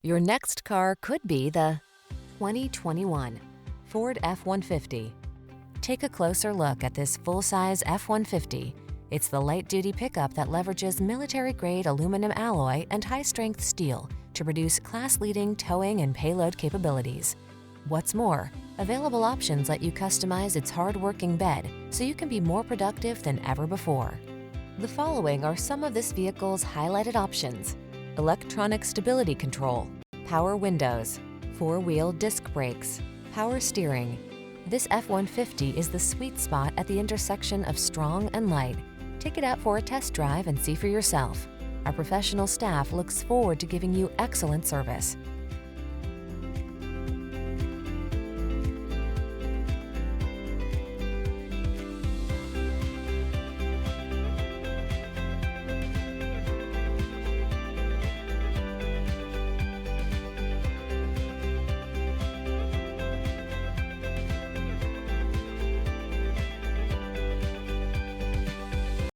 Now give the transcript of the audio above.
Your next car could be the 2021 Ford F-150. Take a closer look at this full-size F-150. It's the light-duty pickup that leverages military-grade aluminum alloy and high-strength steel to produce class-leading towing and payload capabilities. What's more, available options let you customize its hard-working bed so you can be more productive than ever before. The following are some of this vehicle's highlighted options: electronic stability control, power windows, four-wheel disc brakes, power steering. This F-150 is the sweet spot at the intersection of strong and light. Take it out for a test drive and see for yourself. Our professional staff looks forward to giving you excellent service.